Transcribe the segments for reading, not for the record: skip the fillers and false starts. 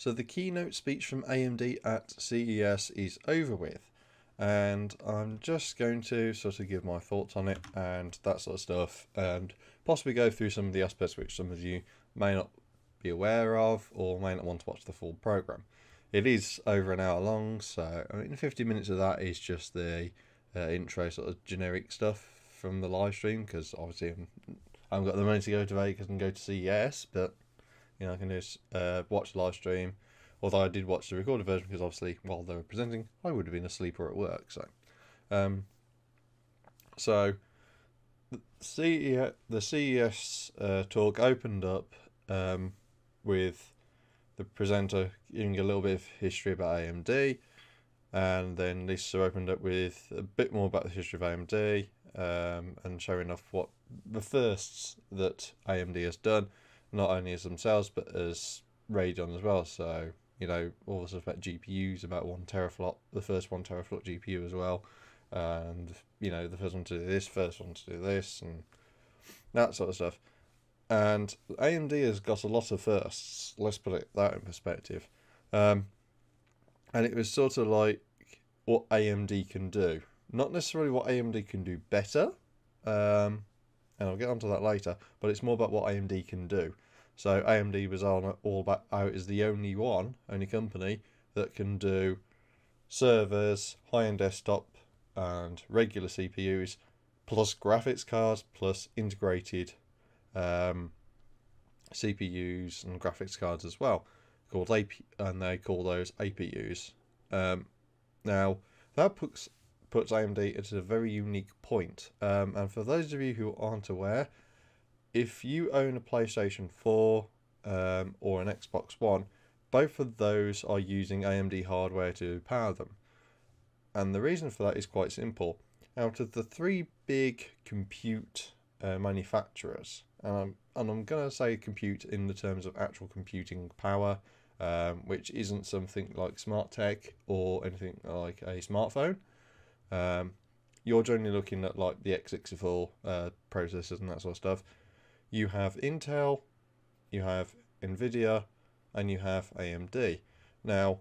So the keynote speech from AMD at CES is over with, and I'm just going to sort of give my thoughts on it and that sort of stuff, and possibly go through some of the aspects which some of you may not be aware of or may not want to watch the full program. It is over an hour long, so I mean 50 minutes of that is just the intro sort of generic stuff from the live stream, because obviously I haven't got the money to go to Vegas and go to CES, but you know, I can just watch the live stream. Although I did watch the recorded version, because obviously while they were presenting, I would have been asleep or at work. So the CES talk opened up with the presenter giving a little bit of history about AMD, and then Lisa opened up with a bit more about the history of AMD, and showing off what the firsts that AMD has done, not only as themselves but as Radeon as well. So you know, all the stuff about GPUs, about 1 teraflop, the first 1 teraflop GPU as well, and you know, the first one to do this, first one to do this, and that sort of stuff. And AMD has got a lot of firsts, let's put it that in perspective. And it was sort of like what AMD can do, not necessarily what AMD can do better, and I'll get onto that later, but it's more about what AMD can do. So AMD was all about how it is the only company that can do servers, high-end desktop, and regular CPUs, plus graphics cards, plus integrated CPUs and graphics cards as well, called and they call those APUs. Now that puts AMD at a very unique point. And for those of you who aren't aware, if you own a PlayStation 4 or an Xbox One, both of those are using AMD hardware to power them. And the reason for that is quite simple. Out of the 3 big compute manufacturers, and I'm going to say compute in the terms of actual computing power, which isn't something like smart tech or anything like a smartphone. You're generally looking at like the x64 processors and that sort of stuff. You have Intel, you have Nvidia, and you have AMD. Now,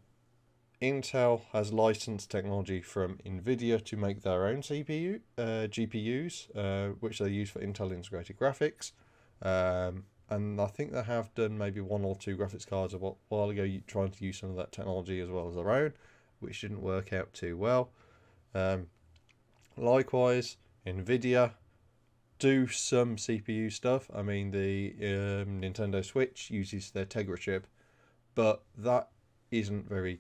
Intel has licensed technology from Nvidia to make their own GPUs, which they use for Intel integrated graphics. And I think they have done maybe 1 or 2 graphics cards a while ago trying to use some of that technology as well as their own, which didn't work out too well. Likewise, Nvidia do some CPU stuff. I mean, the Nintendo Switch uses their Tegra chip, but that isn't very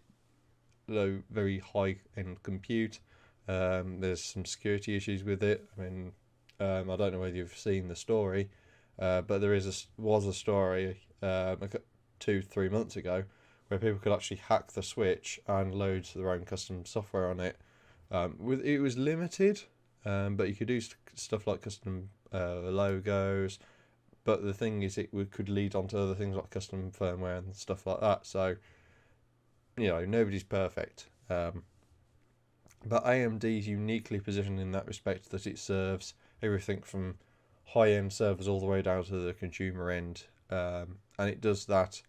high end compute. There's some security issues with it. I mean, I don't know whether you've seen the story, but there was a story 2-3 months ago where people could actually hack the Switch and load their own custom software on it. It was limited, but you could do stuff like custom logos. But the thing is, it could lead on to other things like custom firmware and stuff like that. So, you know, nobody's perfect. But AMD is uniquely positioned in that respect, that it serves everything from high-end servers all the way down to the consumer end. And it does that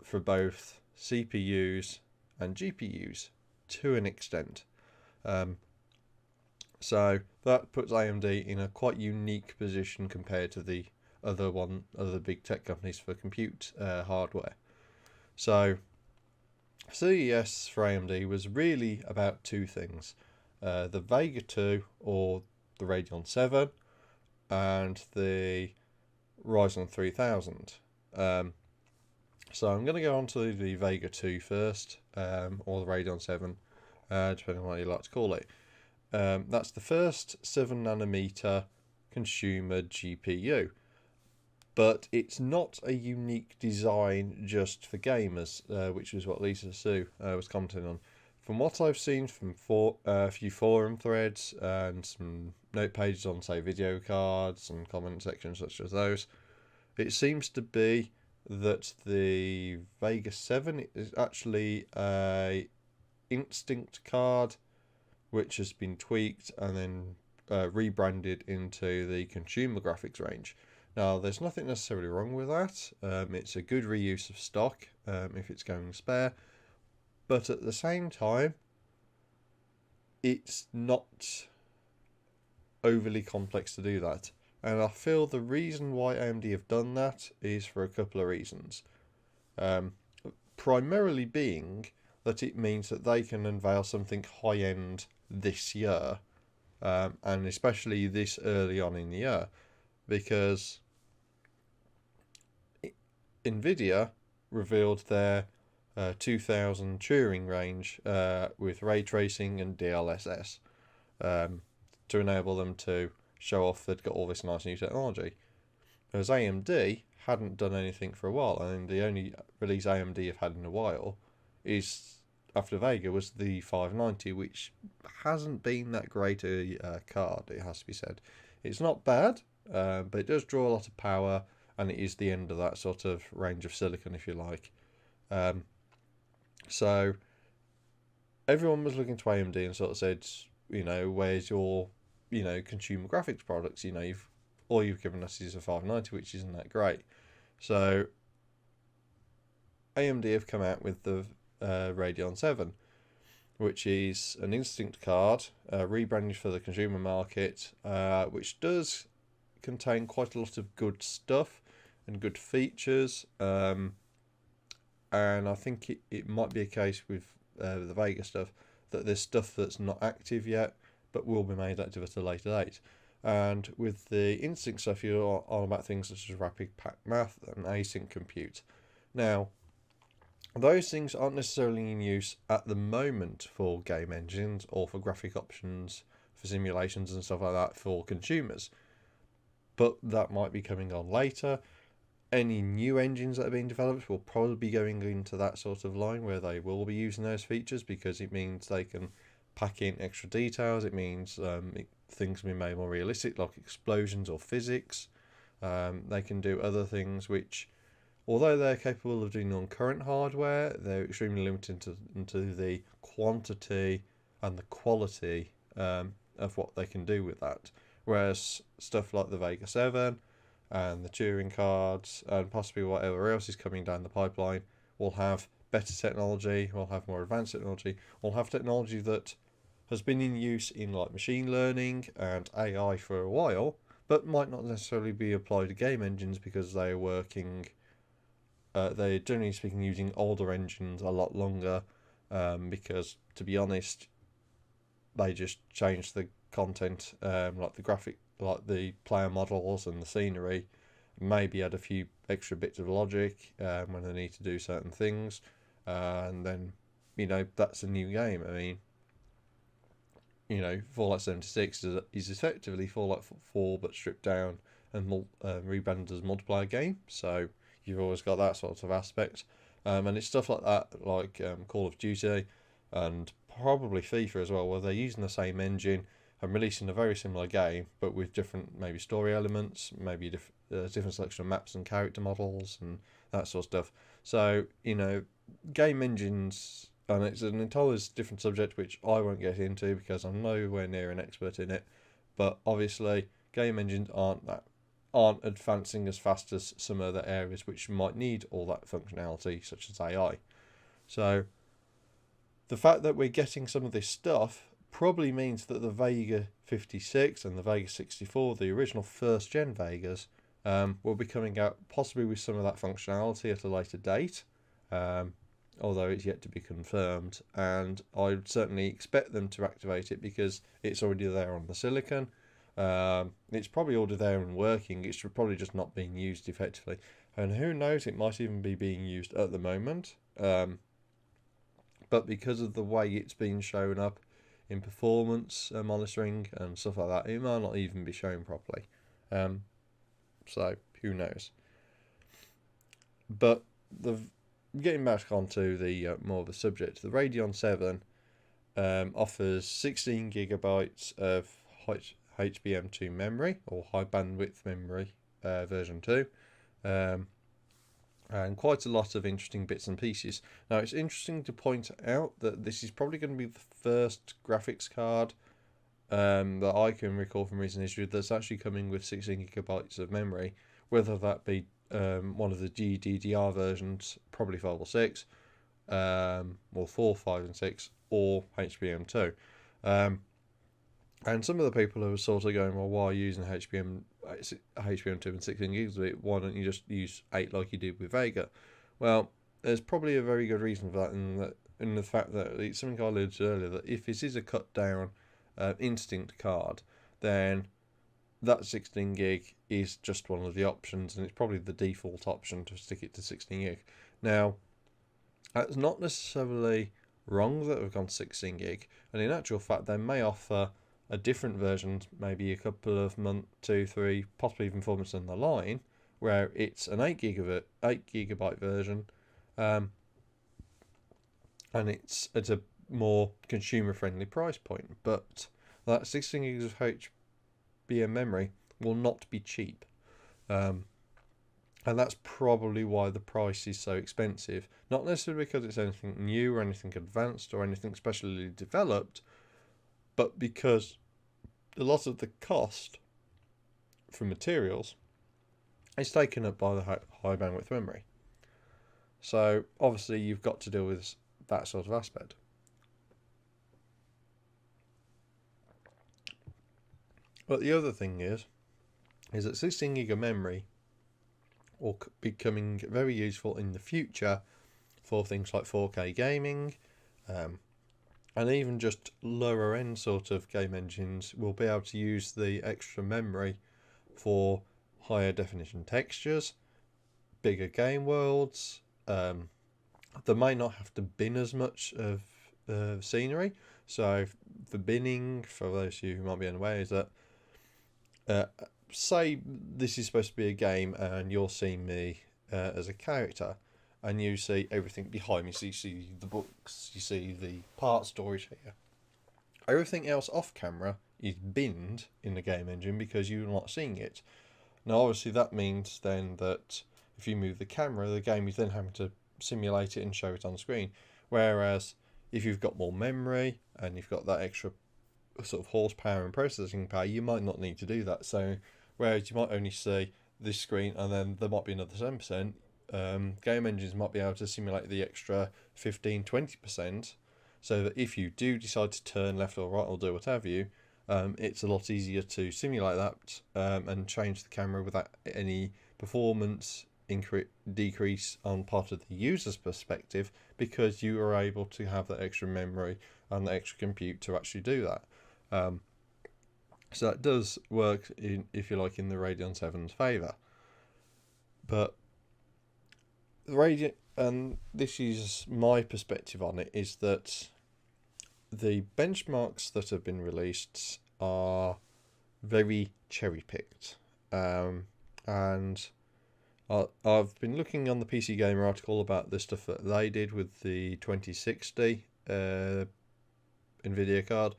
for both CPUs and GPUs to an extent. So that puts AMD in a quite unique position compared to the other big tech companies for compute hardware. So CES for AMD was really about 2 things: the Vega 2 or the Radeon 7, and the Ryzen 3000. So I'm going to go on to the Vega 2 first, or the Radeon 7, depending on what you like to call it. That's the first 7nm consumer GPU, but it's not a unique design just for gamers, which is what Lisa Su was commenting on. From what I've seen from a few forum threads and some note pages on, say, video cards and comment sections such as those, it seems to be that the Vega 7 is actually a Instinct card which has been tweaked and then rebranded into the consumer graphics range. Now, there's nothing necessarily wrong with that. It's a good reuse of stock if it's going spare, but at the same time, it's not overly complex to do that. And I feel the reason why AMD have done that is for a couple of reasons. Primarily being that it means that they can unveil something high-end this year, and especially this early on in the year, because Nvidia revealed their 2000 Turing range with ray tracing and DLSS to enable them to show off they'd got all this nice new technology. Whereas AMD hadn't done anything for a while, and the only release AMD have had in a while is after Vega was the 590, which hasn't been that great a card, it has to be said. It's not bad, but it does draw a lot of power, and it is the end of that sort of range of silicon, if you like. So everyone was looking to AMD and sort of said, where's your, consumer graphics products? All you've given us is a 590, which isn't that great. So AMD have come out with the Radeon 7, which is an Instinct card, rebranded for the consumer market, which does contain quite a lot of good stuff and good features. And I think it might be a case with the Vega stuff that there's stuff that's not active yet, but will be made active at a later date. And with the Instinct stuff, you're on about things such as rapid pack math and async compute. Now, those things aren't necessarily in use at the moment for game engines or for graphic options, for simulations and stuff like that for consumers. But that might be coming on later. Any new engines that are being developed will probably be going into that sort of line where they will be using those features, because it means they can pack in extra details. It means things can be made more realistic, like explosions or physics. They can do other things which, although they're capable of doing on current hardware, they're extremely limited into the quantity and the quality of what they can do with that. Whereas stuff like the Vega 7 and the Turing cards and possibly whatever else is coming down the pipeline will have better technology, will have more advanced technology, will have technology that has been in use in like machine learning and AI for a while, but might not necessarily be applied to game engines because they are working, they're generally speaking using older engines a lot longer, because to be honest, they just changed the content, like the graphic, like the player models and the scenery, maybe add a few extra bits of logic when they need to do certain things, and then that's a new game. I mean, Fallout 76 is effectively Fallout 4 but stripped down and rebranded as a multiplayer game, so you've always got that sort of aspect, and it's stuff like that, like Call of Duty and probably FIFA as well, where they're using the same engine and releasing a very similar game but with different maybe story elements, maybe different selection of maps and character models and that sort of stuff. So game engines, and it's an entirely different subject which I won't get into because I'm nowhere near an expert in it, but obviously game engines aren't advancing as fast as some other areas which might need all that functionality, such as AI. So the fact that we're getting some of this stuff probably means that the Vega 56 and the Vega 64, the original first gen Vegas, will be coming out possibly with some of that functionality at a later date, although it's yet to be confirmed, and I'd certainly expect them to activate it because it's already there on the silicon. It's probably already there and working, it's probably just not being used effectively, and who knows, it might even be being used at the moment, but because of the way it's been shown up in performance monitoring and stuff like that, it might not even be shown properly. So who knows? But getting back onto the more of the subject, the Radeon 7 offers 16 gigabytes of HBM2 memory, or high bandwidth memory version 2, and quite a lot of interesting bits and pieces. Now, it's interesting to point out that this is probably going to be the first graphics card that I can recall from recent history that's actually coming with 16 gigabytes of memory whether that be one of the GDDR versions, probably 5 or 6, or 4, 5, and 6, or HBM2. And some of the people who are sort of going, well, why are you using HBM2 and 16 gigs of it? Why don't you just use 8 like you did with Vega? Well, there's probably a very good reason for that, in the fact that it's something I alluded to earlier, that if this is a cut down instinct card, then that 16 gig is just one of the options, and it's probably the default option to stick it to 16 gig. Now, that's not necessarily wrong that we've gone to 16 gig, and in actual fact, they may offer a different version, maybe a couple of months, 2, 3, possibly even 4 months down the line, where it's an 8 gigabyte version, and it's at a more consumer friendly price point. But that 16 gigs of HBM memory will not be cheap, and that's probably why the price is so expensive. Not necessarily because it's anything new or anything advanced or anything specially developed, but because a lot of the cost for materials is taken up by the high bandwidth memory. So obviously you've got to deal with that sort of aspect. But the other thing is that 16 gig of memory will be becoming very useful in the future for things like 4K gaming, and even just lower end sort of game engines will be able to use the extra memory for higher definition textures, bigger game worlds. They may not have to bin as much of scenery. So the binning, for those of you who might be unaware, is that say this is supposed to be a game and you're seeing me as a character, and you see everything behind me. So you see the books, you see the part storage here. Everything else off camera is binned in the game engine because you're not seeing it. Now obviously that means then that if you move the camera, the game is then having to simulate it and show it on screen. Whereas if you've got more memory and you've got that extra sort of horsepower and processing power, you might not need to do that. So whereas you might only see this screen and then there might be another 7%, game engines might be able to simulate the extra 15-20%, so that if you do decide to turn left or right or do whatever you, it's a lot easier to simulate that and change the camera without any performance decrease on part of the user's perspective, because you are able to have that extra memory and the extra compute to actually do that. So that does work in, if you like, in the Radeon 7's favour. But the Radeon, and this is my perspective on it, is that the benchmarks that have been released are very cherry picked, and I've been looking on the PC Gamer article about the stuff that they did with the 2060 Nvidia card,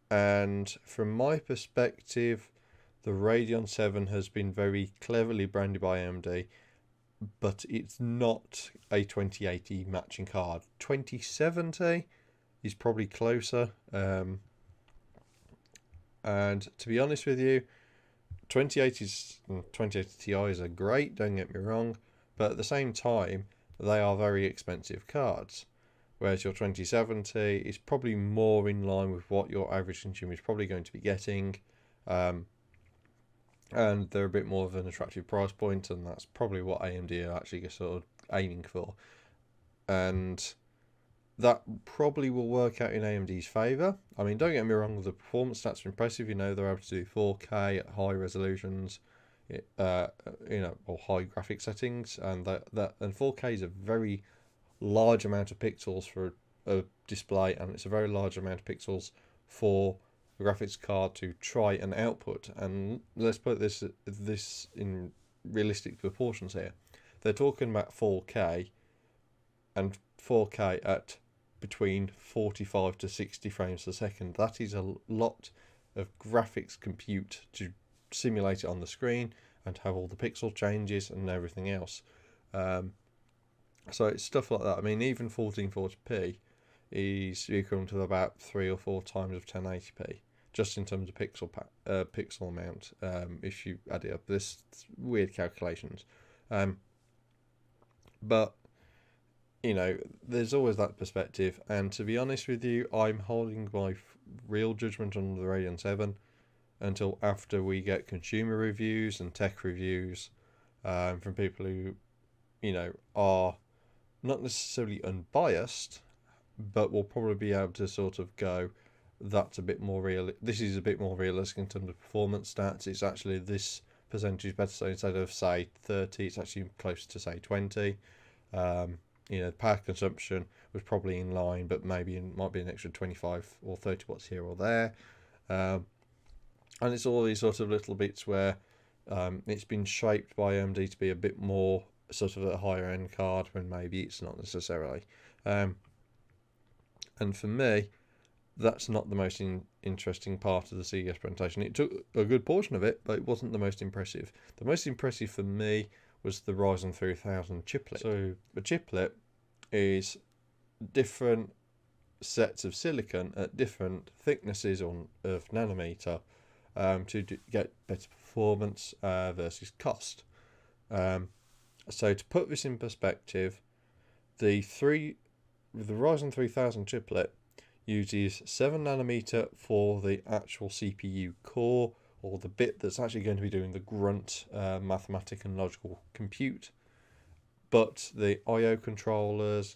and from my perspective, the Radeon 7 has been very cleverly branded by AMD, but it's not a 2080 matching card. 2070 is probably closer, and to be honest with you, 2080s and 2080 Ti's are great, don't get me wrong, but at the same time they are very expensive cards, whereas your 2070 is probably more in line with what your average consumer is probably going to be getting, and they're a bit more of an attractive price point, and that's probably what AMD are actually sort of aiming for, and that probably will work out in AMD's favour. I mean, don't get me wrong, the performance stats are impressive. You know, they're able to do 4K at high resolutions, or high graphic settings, and and 4K is a very large amount of pixels for a display, and it's a very large amount of pixels for a graphics card to try and output. And let's put this in realistic proportions here. They're talking about 4K, and 4K at between 45 to 60 frames per second. That is a lot of graphics compute to simulate it on the screen and have all the pixel changes and everything else. So it's stuff like that. I mean, even 1440p is equivalent to about 3 or 4 times of 1080p. just in terms of pixel amount. If you add it up, this weird calculations, but you know, there's always that perspective. And to be honest with you, I'm holding my real judgment on the Radeon 7 until after we get consumer reviews and tech reviews from people who, you know, are not necessarily unbiased, but will probably be able to sort of go, that's a bit more real. This is a bit more realistic in terms of performance stats. It's actually this percentage better. So instead of say 30, it's actually close to say 20. You know, power consumption was probably in line, but maybe it might be an extra 25 or 30 watts here or there. And it's all these sort of little bits where it's been shaped by AMD to be a bit more sort of a higher end card when maybe it's not necessarily. And for me, that's not the most interesting part of the CES presentation. It took a good portion of it, but it wasn't the most impressive. The most impressive for me was the Ryzen 3000 chiplet. So the chiplet is different sets of silicon at different thicknesses of nanometer to get better performance versus cost. So to put this in perspective, the Ryzen 3000 chiplet uses 7 nanometer for the actual CPU core, or the bit that's actually going to be doing the grunt mathematical and logical compute. But the I/O controllers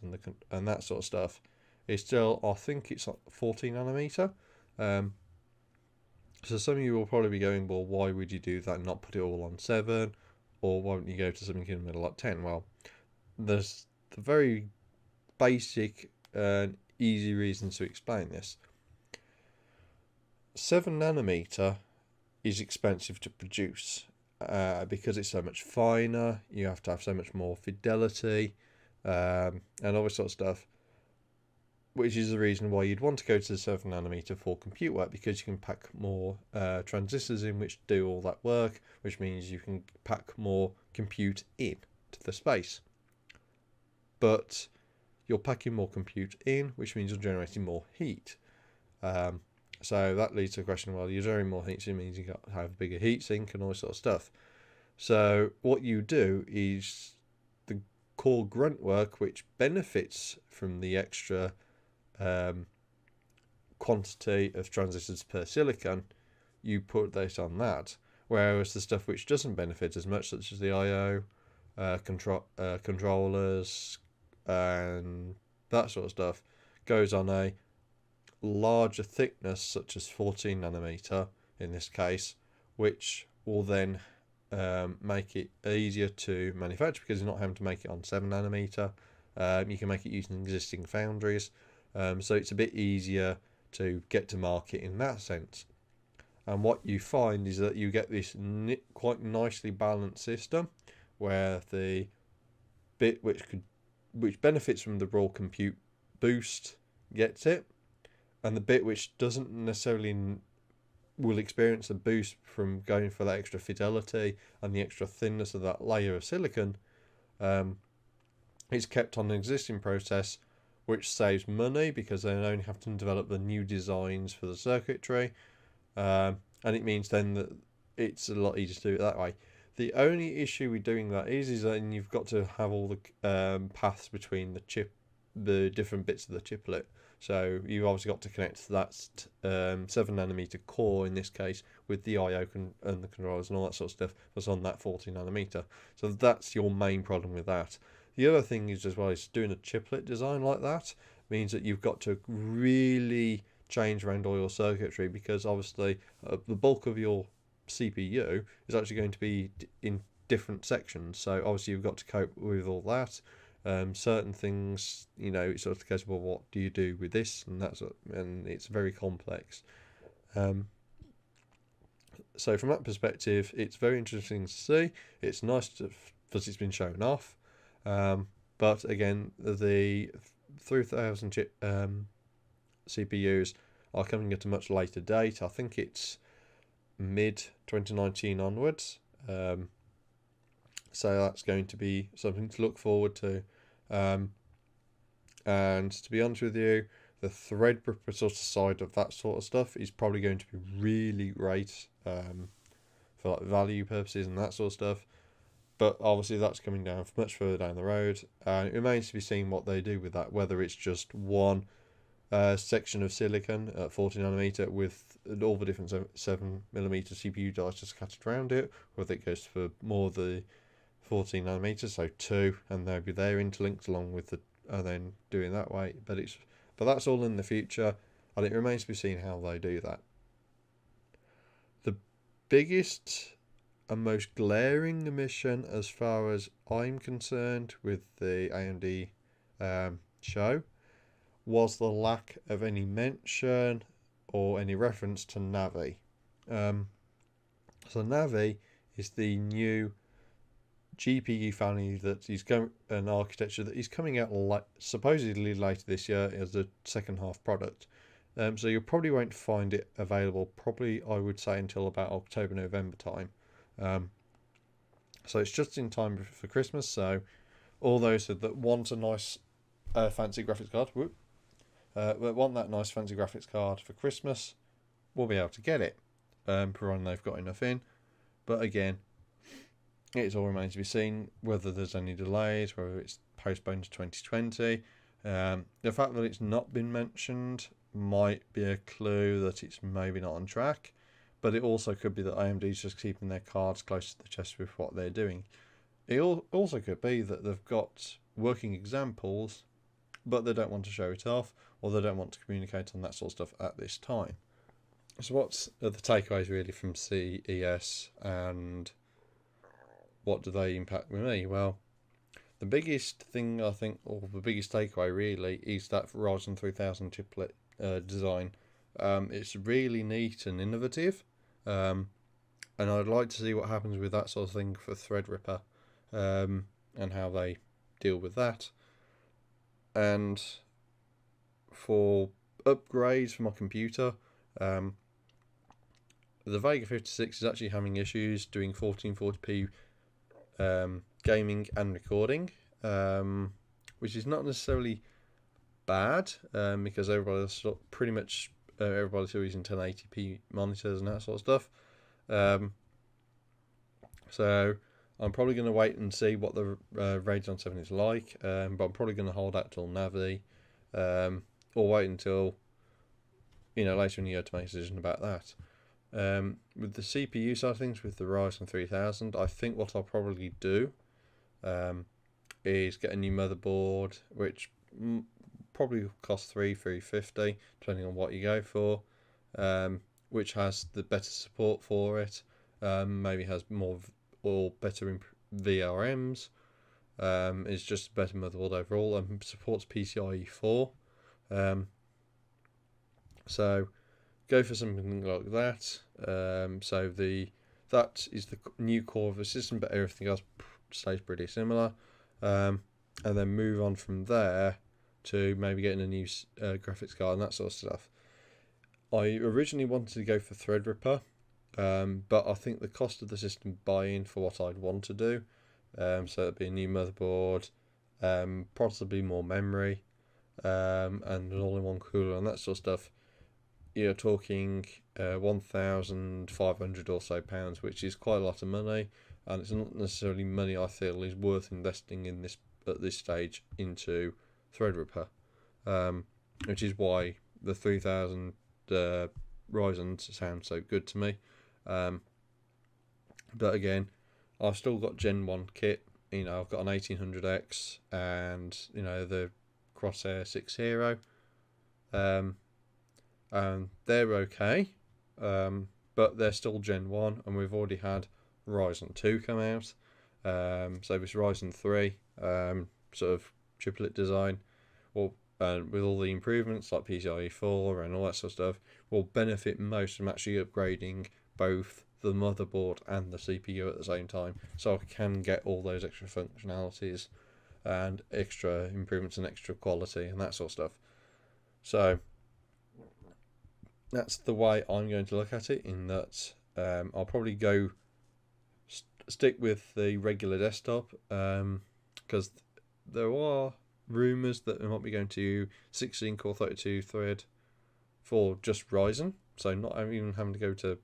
and that sort of stuff is still, I think it's 14 nanometer. So some of you will probably be going, well, why would you do that and not put it all on 7? Or why wouldn't you go to something in the middle like 10? Well, there's the very basic and easy reasons to explain this. 7 nanometer is expensive to produce because it's so much finer. You have to have so much more fidelity and all this sort of stuff, which is the reason why you'd want to go to the 7 nanometer for compute work, because you can pack more transistors in which do all that work, which means you can pack more compute in to the space. But you're packing more compute in, which means you're generating more heat. So that leads to the question, well, you're generating more heat, so it means you got to have a bigger heat sink and all this sort of stuff. So what you do is the core grunt work, which benefits from the extra quantity of transistors per silicon, you put this on that. Whereas the stuff which doesn't benefit as much, such as the I/O controllers and that sort of stuff, goes on a larger thickness, such as 14 nanometer in this case, which will then make it easier to manufacture because you're not having to make it on 7 nanometer. You can make it using existing foundries, so it's a bit easier to get to market in that sense. And what you find is that you get this quite nicely balanced system where the bit which benefits from the raw compute boost gets it, and the bit which doesn't necessarily will experience a boost from going for that extra fidelity and the extra thinness of that layer of silicon, it's kept on an existing process, which saves money because they only have to develop the new designs for the circuitry, and it means then that it's a lot easier to do it that way. The only issue with doing that is that you've got to have all the paths between the different bits of the chiplet. So you've obviously got to connect that 7 nanometer core in this case with the I/O and the controllers and all that sort of stuff that's on that 14 nanometer. So that's your main problem with that. The other thing is as well is doing a chiplet design like that means that you've got to really change around all your circuitry, because obviously the bulk of your CPU is actually going to be in different sections. So obviously you've got to cope with all that. Certain things, you know, it's sort of the case of, well, what do you do with this and that sort of, and it's very complex. So from that perspective, it's very interesting to see. It's nice because it's been shown off. But again, the 3000 chip CPUs are coming at a much later date. I think it's mid 2019 onwards. So that's going to be something to look forward to. And to be honest with you, the Threadripper sort of side of that sort of stuff is probably going to be really great for like value purposes and that sort of stuff. But obviously that's coming down much further down the road, and it remains to be seen what they do with that. Whether it's just one section of silicon at 40nm with all the different 7mm CPU dies just scattered around it, whether it goes for more the 14nm, so two, and maybe they're interlinked along with the, and then doing that way. But that's all in the future, and it remains to be seen how they do that. The biggest and most glaring omission, as far as I'm concerned, with the AMD show, was the lack of any mention or any reference to Navi. So Navi is the new GPU family that is going, an architecture that is coming out supposedly later this year as a second half product. So you probably won't find it available, probably I would say until about October, November time. So it's just in time for Christmas. So all those that want a nice fancy graphics card, that want that nice fancy graphics card for Christmas, will be able to get it, providing they've got enough in. But again, it all remains to be seen whether there's any delays, whether it's postponed to 2020. The fact that it's not been mentioned might be a clue that it's maybe not on track, but it also could be that AMD's just keeping their cards close to the chest with what they're doing. It also could be that they've got working examples, but they don't want to show it off, or they don't want to communicate on that sort of stuff at this time. So what's the takeaways really from CES, and what do they impact with me? Well, the biggest thing I think, or the biggest takeaway really, is that Ryzen 3000 chiplet design. It's really neat and innovative, and I'd like to see what happens with that sort of thing for Threadripper, and how they deal with that. And for upgrades for my computer, the Vega 56 is actually having issues doing 1440p gaming and recording, which is not necessarily bad, because everybody's pretty much everybody's still using 1080p monitors and that sort of stuff. So I'm probably going to wait and see what the Radeon 7 is like, but I'm probably going to hold out till Navi, or wait until later in the year to make a decision about that. With the CPU side of things, with the Ryzen 3000, I think what I'll probably do is get a new motherboard, which probably cost $350, depending on what you go for, which has the better support for it, maybe has more or better VRMs, is just a better motherboard overall, and supports PCIe 4. So go for something like that. So that is the new core of the system, but everything else stays pretty similar. And then move on from there to maybe getting a new graphics card and that sort of stuff. I originally wanted to go for Threadripper, but I think the cost of the system buy-in for what I'd want to do, so it'd be a new motherboard, possibly more memory, and an all-in-one cooler and that sort of stuff. You're talking £1,500 or so pounds, which is quite a lot of money, and it's not necessarily money I feel is worth investing in this at this stage into Threadripper, which is why the 3000 Ryzen sounds so good to me. But again, I've still got Gen 1 kit. I've got an 1800X and the Crosshair 6 Hero. And they're okay, but they're still Gen 1, and we've already had Ryzen 2 come out. So this Ryzen 3 sort of chiplet design, with all the improvements like PCIe 4 and all that sort of stuff, will benefit most from actually upgrading both the motherboard and the CPU at the same time, so I can get all those extra functionalities and extra improvements and extra quality and that sort of stuff. So that's the way I'm going to look at it, in that I'll probably go stick with the regular desktop, because there are rumours that we might be going to 16 core 32 thread for just Ryzen, so not even having to go to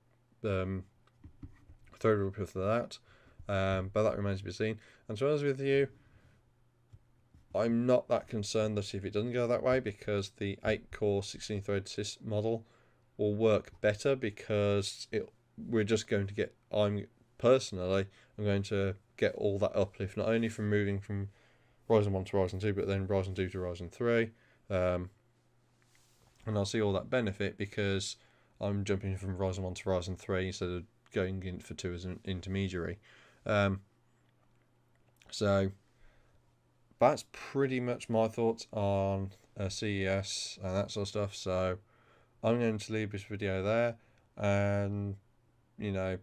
Threadripper for that. But that remains to be seen. And to be honest with you, I'm not that concerned that if it doesn't go that way, because the 8-core 16-thread model will work better, because we're just going to get, I'm going to get all that uplift, not only from moving from Ryzen 1 to Ryzen 2, but then Ryzen 2 to Ryzen 3. And I'll see all that benefit because I'm jumping from Ryzen 1 to Ryzen 3 instead of going in for 2 as an intermediary. So that's pretty much my thoughts on CES and that sort of stuff. So I'm going to leave this video there and,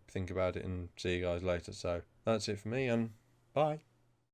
think about it and see you guys later. So that's it for me, and bye.